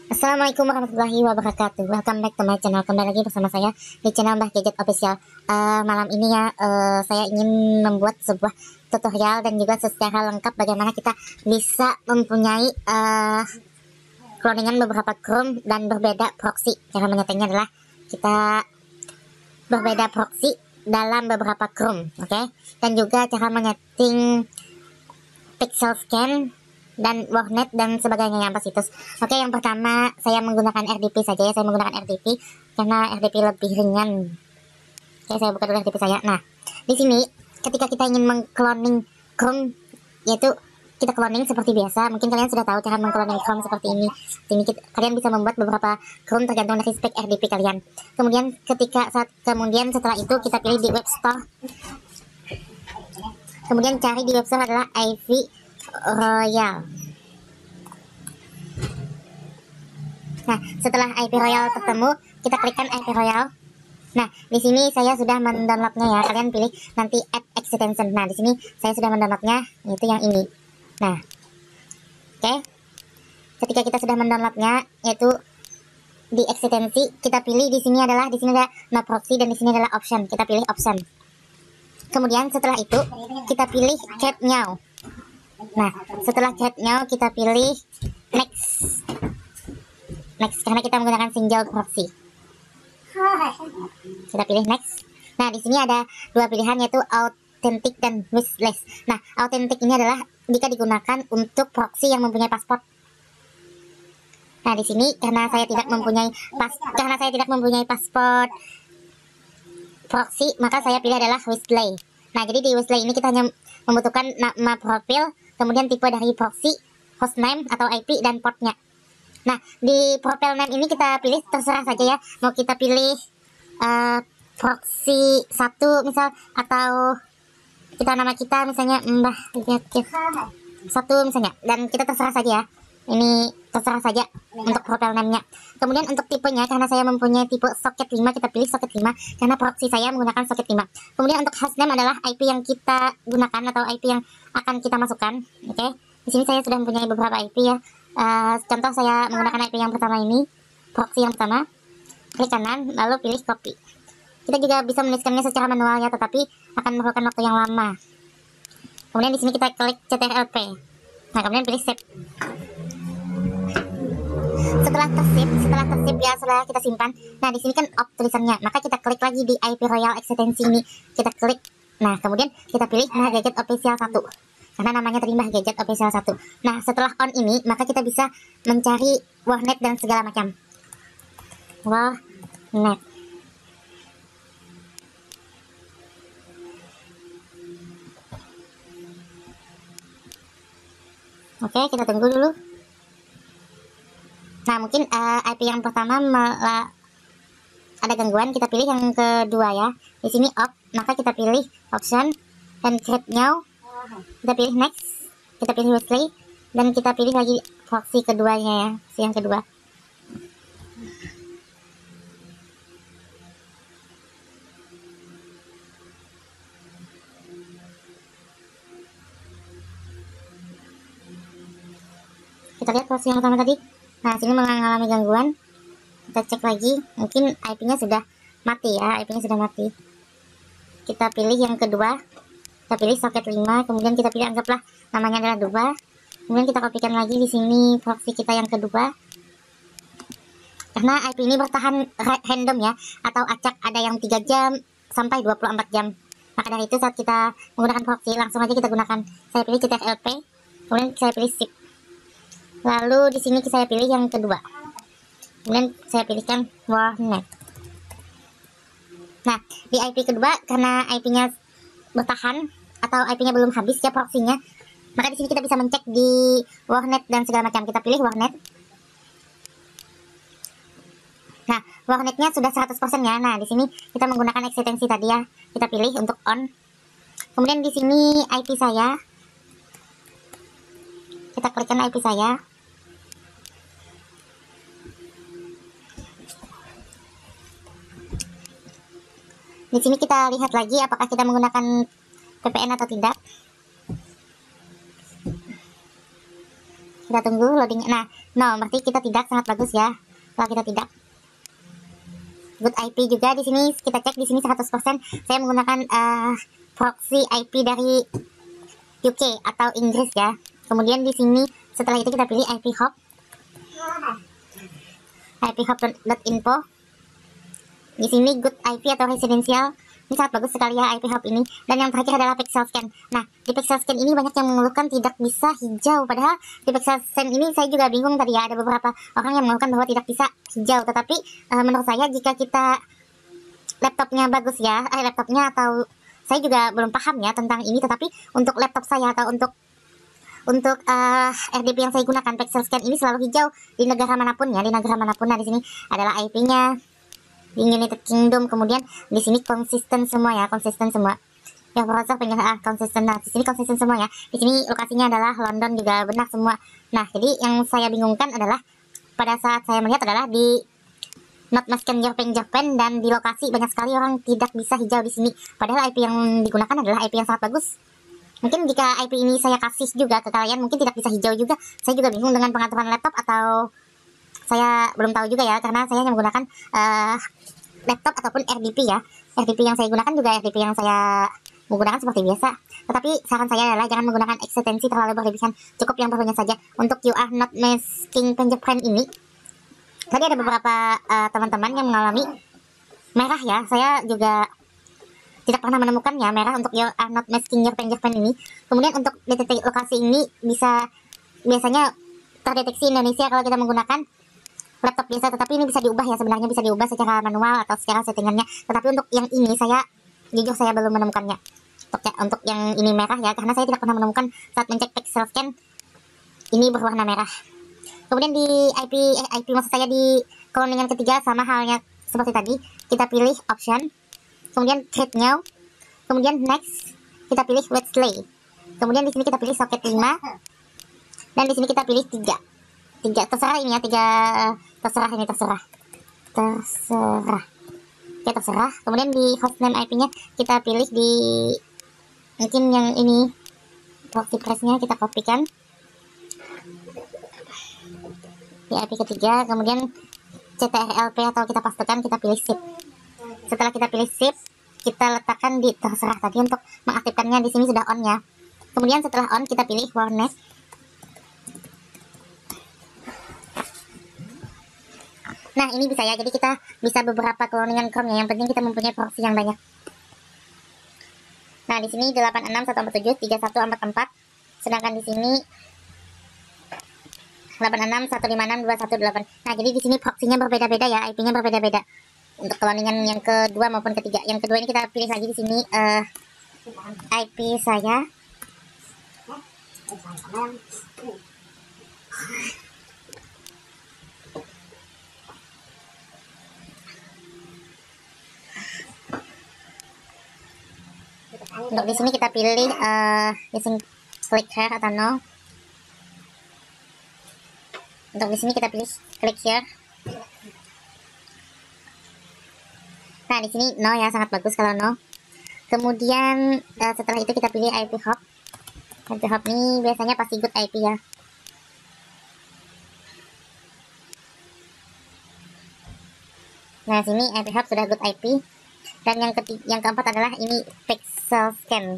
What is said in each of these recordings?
Assalamualaikum warahmatullahi wabarakatuh. Welcome back to my channel. Kembali lagi bersama saya di channel Mbah Gadget Official. Malam ini ya, saya ingin membuat sebuah tutorial dan juga secara lengkap bagaimana kita bisa mempunyai cloningan beberapa Chrome dan berbeda proxy. Cara menyetingnya adalah kita berbeda proxy dalam beberapa Chrome, oke? Dan juga cara menyeting pixel scan dan warnet dan sebagainya yang situs. Oke, yang pertama saya menggunakan RDP saja ya. Saya menggunakan RDP karena RDP lebih ringan. Oke, saya buka dulu RDP saya. Nah, di sini ketika kita ingin mengcloning Chrome, yaitu kita cloning seperti biasa. Mungkin kalian sudah tahu cara mengcloning Chrome seperti ini. Kalian bisa membuat beberapa Chrome tergantung dari spek RDP kalian. Kemudian setelah itu kita pilih di web store. Kemudian cari di web store adalah IV Royal. Nah, setelah IP Royal ketemu, kita klikkan IP Royal. Nah, di sini saya sudah mendownloadnya ya. Kalian pilih nanti add extension. Nah, di sini saya sudah mendownloadnya, yaitu yang ini. Nah, oke. Ketika kita sudah mendownloadnya, yaitu di ekstensi, kita pilih di sini ada no proxy dan di sini adalah option. Kita pilih option. Kemudian setelah itu kita pilih cat now. Nah, setelah cat now kita pilih next karena kita menggunakan single proxy. Kita pilih next. Nah, di sini ada dua pilihan, yaitu authentic dan wishlist. Nah, authentic ini adalah jika digunakan untuk proxy yang mempunyai paspor. Nah, di sini karena saya tidak mempunyai paspor proxy, maka saya pilih adalah wishlist. Nah, jadi di wishlist ini kita hanya membutuhkan nama profil, kemudian tipe dari proxy, hostname atau IP dan portnya. Nah, di profile name ini kita pilih terserah saja ya. Mau kita pilih proxy 1 misal, atau nama kita misalnya Mbah Gadget 1 misalnya, dan kita terserah saja ya. Ini terserah saja untuk profile name-nya. Kemudian untuk tipenya, karena saya mempunyai tipe socket 5, kita pilih socket 5 karena proxy saya menggunakan socket 5. Kemudian untuk hostname adalah IP yang kita gunakan atau IP yang akan kita masukkan. Oke. Di sini saya sudah mempunyai beberapa IP ya. Contoh saya menggunakan IP yang pertama ini, proxy yang pertama. Klik kanan lalu pilih copy. Kita juga bisa menuliskannya secara manual ya, tetapi akan memerlukan waktu yang lama. Kemudian di sini kita klik CTRL-P. Nah, kemudian pilih save. Setelah tersave ya, setelah kita simpan. Nah, di sini kan off tulisannya, maka kita klik lagi di IP Royal ekstensi ini. Kita klik. Nah, kemudian kita pilih Mbah Gadget Official 1. Karena namanya tadi Mbah Gadget Official 1. Nah, setelah on ini, maka kita bisa mencari warnet dan segala macam. Warnet. Oke, kita tunggu dulu. Nah, mungkin IP yang pertama ada gangguan, kita pilih yang kedua ya. Di sini off, maka kita pilih option dan create now. Kita pilih next, kita pilih wishlist, dan kita pilih lagi proxy keduanya ya, yang kedua. Kita lihat proxy yang pertama tadi. Nah, sini mengalami gangguan. Kita cek lagi, mungkin IP-nya sudah mati ya, IP-nya sudah mati. Kita pilih yang kedua, kita pilih socket 5, kemudian kita pilih, anggaplah namanya adalah 2. Kemudian kita kopikan lagi di sini proxy kita yang kedua. Karena IP ini bertahan random ya, atau acak, ada yang 3 jam sampai 24 jam. Maka dari itu saat kita menggunakan proxy, langsung aja kita gunakan. Saya pilih CTRL-P, kemudian saya pilih shift. Lalu di sini saya pilih yang kedua. Kemudian saya pilihkan warnet. Nah, di IP kedua karena IP-nya bertahan atau IP-nya belum habis ya proxy-nya, maka di sini kita bisa mencek di warnet dan segala macam. Kita pilih warnet. Nah, warnetnya sudah 100% ya. Nah, di sini kita menggunakan ekstensi tadi ya. Kita pilih untuk on. Kemudian di sini IP saya. Kita klikkan IP saya. Di sini kita lihat lagi apakah kita menggunakan VPN atau tidak. Kita Kita tunggu loading. Nah, no, berarti kita tidak, sangat bagus ya. Kalau kita tidak. Good IP juga di sini, kita cek di sini 100%. Saya menggunakan proxy IP dari UK atau Inggris ya. Kemudian di sini setelah itu kita pilih IP hop. IP hop.info. Di sini good IP atau residential. Ini sangat bagus sekali ya IP hop ini. Dan yang terakhir adalah pixel scan. Nah, di pixel scan ini banyak yang mengeluhkan tidak bisa hijau. Padahal di pixel scan ini saya juga bingung tadi ya. Ada beberapa orang yang mengeluhkan bahwa tidak bisa hijau. Tetapi menurut saya jika kita laptopnya bagus ya, laptopnya atau saya juga belum paham ya tentang ini. Tetapi untuk laptop saya atau untuk RDP yang saya gunakan, pixel scan ini selalu hijau di negara manapun ya. Di negara manapun. Nah, di sini adalah IP-nya. Di United Kingdom, kemudian di sini konsisten semua ya, konsisten semua. Yang browser konsisten. Nah, di sini konsisten semua ya. Di sini lokasinya adalah London juga benar semua. Nah, jadi yang saya bingungkan adalah pada saat saya melihat adalah di not messenger Japan dan di lokasi banyak sekali orang tidak bisa hijau di sini. Padahal IP yang digunakan adalah IP yang sangat bagus. Mungkin jika IP ini saya kasih juga ke kalian, mungkin tidak bisa hijau juga. Saya juga bingung dengan pengaturan laptop atau saya belum tahu juga ya, karena saya hanya menggunakan laptop ataupun RDP ya. RDP yang saya gunakan juga RDP yang saya menggunakan seperti biasa. Tetapi saran saya adalah jangan menggunakan ekstensi terlalu berlebihan. Cukup yang perlunya saja. Untuk you are not masking fingerprint ini, tadi ada beberapa teman-teman yang mengalami merah ya. Saya juga tidak pernah menemukannya merah untuk you are not masking your fingerprint ini. Kemudian untuk deteksi lokasi ini biasanya terdeteksi Indonesia kalau kita menggunakan laptop biasa, tetapi ini bisa diubah ya, sebenarnya bisa diubah secara manual atau secara settingannya. Tetapi untuk yang ini jujur saya belum menemukannya. Untuk yang ini merah ya, karena saya tidak pernah menemukan saat mencek pixel scan ini berwarna merah. Kemudian di IP maksud saya di kolom yang ketiga sama halnya seperti tadi, kita pilih option, kemudian create new, kemudian next, kita pilih let's play. Kemudian di sini kita pilih socket 5 dan di sini kita pilih 3 terserah ini ya, terserah. Oke, terserah. Kemudian di hostname IP-nya kita pilih di mungkin yang ini, WordPress-nya kita kopikan di IP ketiga, kemudian CTRLP atau kita pastekan, kita pilih ship. Setelah kita pilih ship, kita letakkan di terserah tadi. Untuk mengaktifkannya di sini sudah on ya. Kemudian setelah on kita pilih warnet. Nah, ini bisa ya, jadi kita bisa beberapa cloningan Chrome ya, yang penting kita mempunyai proxy yang banyak. Nah, di sini 86147 3144, sedangkan di sini 861562118. Nah, jadi di sini proxy-nya berbeda-beda ya, IP-nya berbeda-beda. Untuk cloningan yang kedua maupun ketiga. Yang kedua ini kita pilih lagi di sini IP saya. Untuk di sini kita pilih using click here atau no. Untuk di sini kita pilih click here. Nah, di sini no ya, sangat bagus kalau no. Kemudian setelah itu kita pilih IP hop. IP hop ini biasanya pasti good IP ya. Nah, sini IP hop sudah good IP. Dan yang keempat adalah ini pixel scan.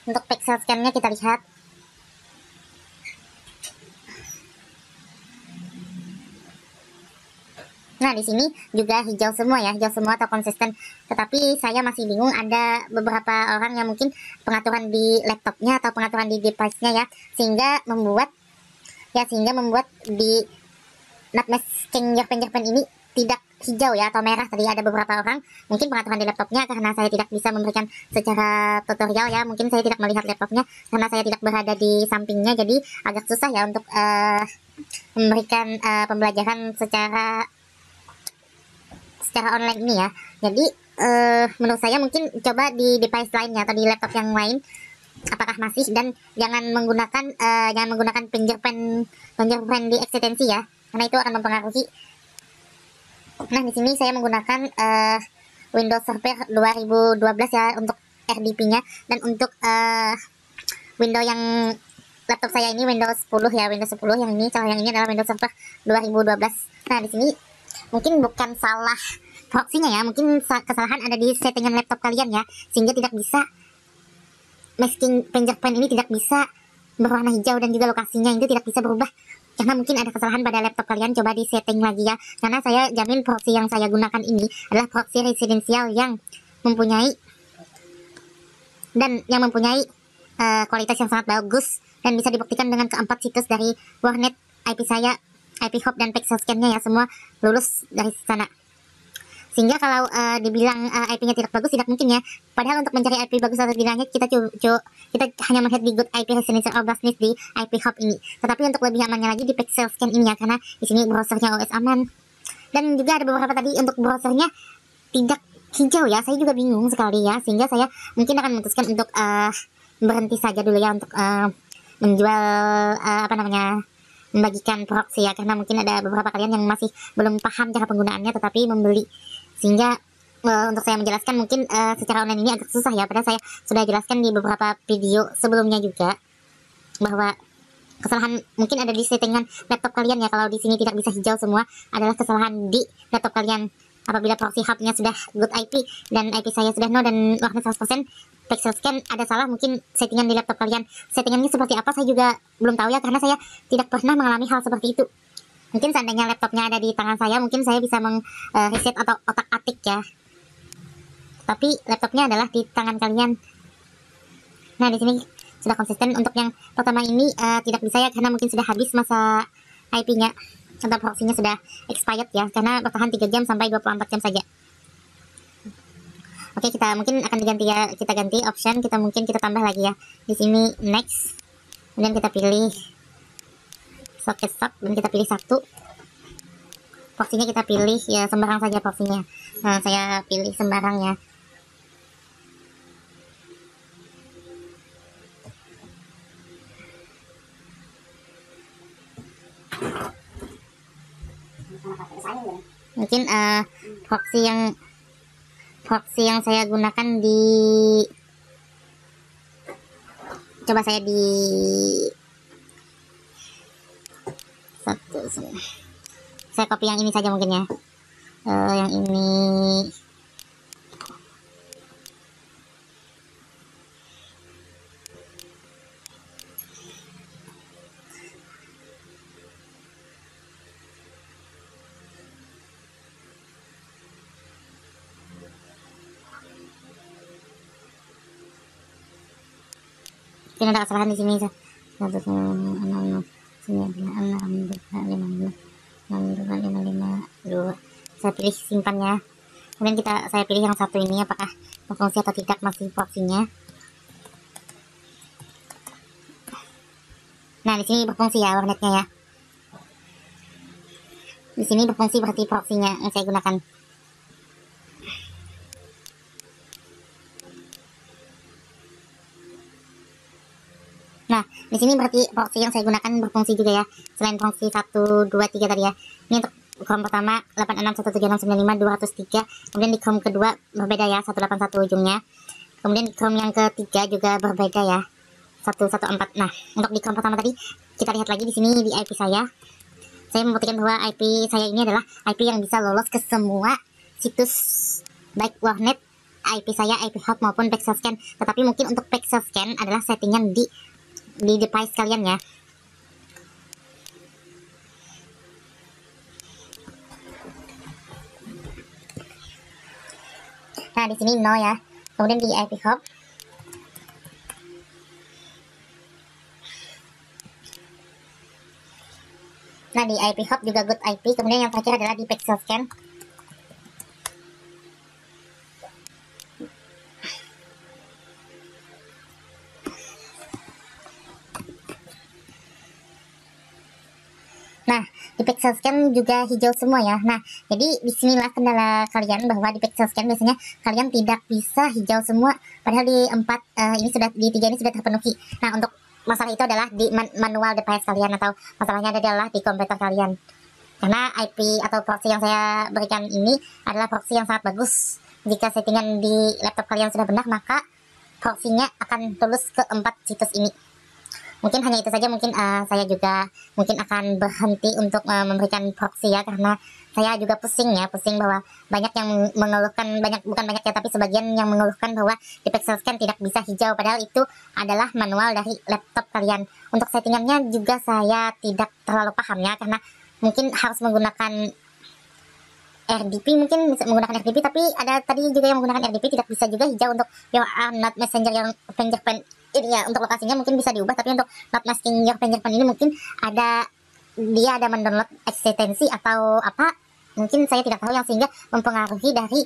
Untuk pixel scan-nya kita lihat. Nah, di sini juga hijau semua ya, hijau semua atau konsisten. Tetapi saya masih bingung, ada beberapa orang yang mungkin pengaturan di laptopnya atau pengaturan di device-nya ya, sehingga membuat di not masking your fingerprint ini tidak hijau ya atau merah. Tadi ada beberapa orang mungkin pengaturan di laptopnya, karena saya tidak bisa memberikan secara tutorial ya, mungkin saya tidak melihat laptopnya karena saya tidak berada di sampingnya, jadi agak susah ya untuk memberikan pembelajaran secara online ini ya. Jadi menurut saya mungkin coba di device lainnya atau di laptop yang lain apakah masih, dan jangan menggunakan fingerprint di ekstensi ya, karena itu akan mempengaruhi. Nah, di sini saya menggunakan Windows Server 2012 ya untuk RDP-nya, dan untuk Windows yang laptop saya ini Windows 10 ya, Windows 10 yang ini. Kalau yang ini adalah Windows Server 2012. Nah, di sini mungkin bukan salah proxy-nya ya, mungkin kesalahan ada di settingan laptop kalian ya, sehingga tidak bisa masking fingerprint ini tidak bisa berwarna hijau, dan juga lokasinya itu tidak bisa berubah karena mungkin ada kesalahan pada laptop kalian. Coba di setting lagi ya, karena saya jamin proxy yang saya gunakan ini adalah proxy residensial yang mempunyai kualitas yang sangat bagus, dan bisa dibuktikan dengan keempat situs dari warnet IP saya, IP hop dan pixel scan-nya ya, semua lulus dari sana. Sehingga kalau dibilang IP-nya tidak bagus, tidak mungkin ya. Padahal untuk mencari IP bagus atau tidaknya kita hanya melihat di good IP residential or business di IP hop ini. Tetapi untuk lebih amannya lagi di pixel scan ini ya, karena di sini browsernya OS aman. Dan juga ada beberapa tadi untuk browsernya tidak hijau ya, saya juga bingung sekali ya, sehingga saya mungkin akan memutuskan untuk berhenti saja dulu ya untuk menjual membagikan proxy ya, karena mungkin ada beberapa kalian yang masih belum paham cara penggunaannya tetapi membeli, sehingga untuk saya menjelaskan mungkin secara online ini agak susah ya, padahal saya sudah jelaskan di beberapa video sebelumnya juga bahwa kesalahan mungkin ada di settingan laptop kalian ya. Kalau di sini tidak bisa hijau semua adalah kesalahan di laptop kalian. Apabila proxy hubnya sudah good IP dan IP saya sudah no dan warna 100%, pixel scan ada salah, mungkin settingan di laptop kalian. Settingannya seperti apa saya juga belum tahu ya, karena saya tidak pernah mengalami hal seperti itu. Mungkin seandainya laptopnya ada di tangan saya, mungkin saya bisa reset atau otak-atik ya. Tapi laptopnya adalah di tangan kalian. Nah, di sini sudah konsisten. Untuk yang pertama ini tidak bisa ya, karena mungkin sudah habis masa IP-nya atau proxy-nya sudah expired ya, karena bertahan 3 jam sampai 24 jam saja. Oke, kita mungkin akan diganti ya, kita ganti option, kita tambah lagi ya. Di sini next, kemudian kita pilih socket stop dan kita pilih satu. Proxy-nya kita pilih ya sembarang saja proxy-nya. Nah, saya pilih sembarang ya. Mungkin proxy yang saya gunakan coba saya di saya copy yang ini saja mungkin ya, yang ini. Mungkin ada kesalahan di sini. 196 saya pilih simpannya, kemudian saya pilih yang satu ini apakah berfungsi atau tidak masih proxy-nya. Nah, di sini berfungsi ya warnetnya ya, di sini berfungsi berarti proxy-nya yang saya gunakan. Nah, di sini berarti proxy yang saya gunakan berfungsi juga ya, selain proxy 1, 2, 3 tadi ya. Ini untuk Chrome pertama 86.176.90203, kemudian di Chrome kedua berbeda ya, 181 ujungnya. Kemudian di Chrome yang ketiga juga berbeda ya, 114. Nah, untuk di Chrome pertama tadi kita lihat lagi di sini di IP saya. Saya membuktikan bahwa IP saya ini adalah IP yang bisa lolos ke semua situs baik warnet, IP saya, IP hot maupun pixel scan. Tetapi mungkin untuk pixel scan adalah settingan di device kalian ya. Nah, di sini no ya. Kemudian di IP hop. Nah, di IP hop juga good IP. Kemudian yang terakhir adalah di pixel scan. Nah, di pixel scan juga hijau semua ya. Nah, jadi disinilah kendala kalian, bahwa di pixel scan biasanya kalian tidak bisa hijau semua, padahal di 3 ini sudah terpenuhi. Nah, untuk masalah itu adalah di manual device kalian, atau masalahnya adalah di komputer kalian. Karena IP atau proxy yang saya berikan ini adalah proxy yang sangat bagus. Jika settingan di laptop kalian sudah benar, maka proxy-nya akan lulus ke 4 situs ini. Mungkin hanya itu saja. Mungkin saya juga mungkin akan berhenti untuk memberikan proxy ya, karena saya juga pusing bahwa banyak yang mengeluhkan, bukan banyak ya, tapi sebagian yang mengeluhkan bahwa di Pixel Scan tidak bisa hijau, padahal itu adalah manual dari laptop kalian. Untuk settingannya juga saya tidak terlalu paham ya, karena mungkin harus menggunakan RDP, mungkin bisa menggunakan RDP, tapi ada tadi juga yang menggunakan RDP tidak bisa juga hijau. Untuk your not messenger yang fingerprint ini ya, untuk lokasinya mungkin bisa diubah, tapi untuk not masking your fingerprint ini mungkin dia ada mendownload eksistensi atau apa, mungkin saya tidak tahu, yang sehingga mempengaruhi dari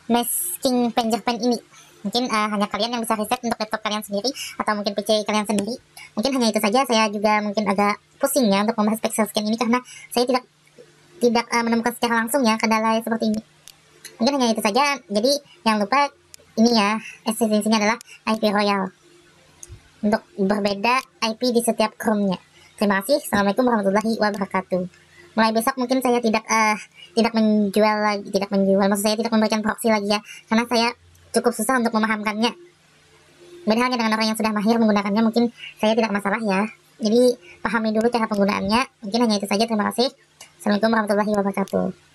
masking fingerprint ini. Mungkin hanya kalian yang bisa riset untuk laptop kalian sendiri atau mungkin PC kalian sendiri. Mungkin hanya itu saja. Saya juga mungkin agak pusing ya untuk membahas Pixel Scan ini, karena saya tidak menemukan secara langsung ya kendala seperti ini. Mungkin hanya itu saja. Jadi jangan lupa ini ya, eksistensinya adalah IP royal untuk berbeda IP di setiap Chrome-nya. Terima kasih. Assalamualaikum warahmatullahi wabarakatuh. Mulai besok mungkin saya tidak menjual lagi, maksud saya tidak memberikan proxy lagi ya, karena saya cukup susah untuk memahamkannya. Beda halnya dengan orang yang sudah mahir menggunakannya, mungkin saya tidak masalah ya. Jadi pahami dulu cara penggunaannya. Mungkin hanya itu saja. Terima kasih. Assalamualaikum warahmatullahi wabarakatuh.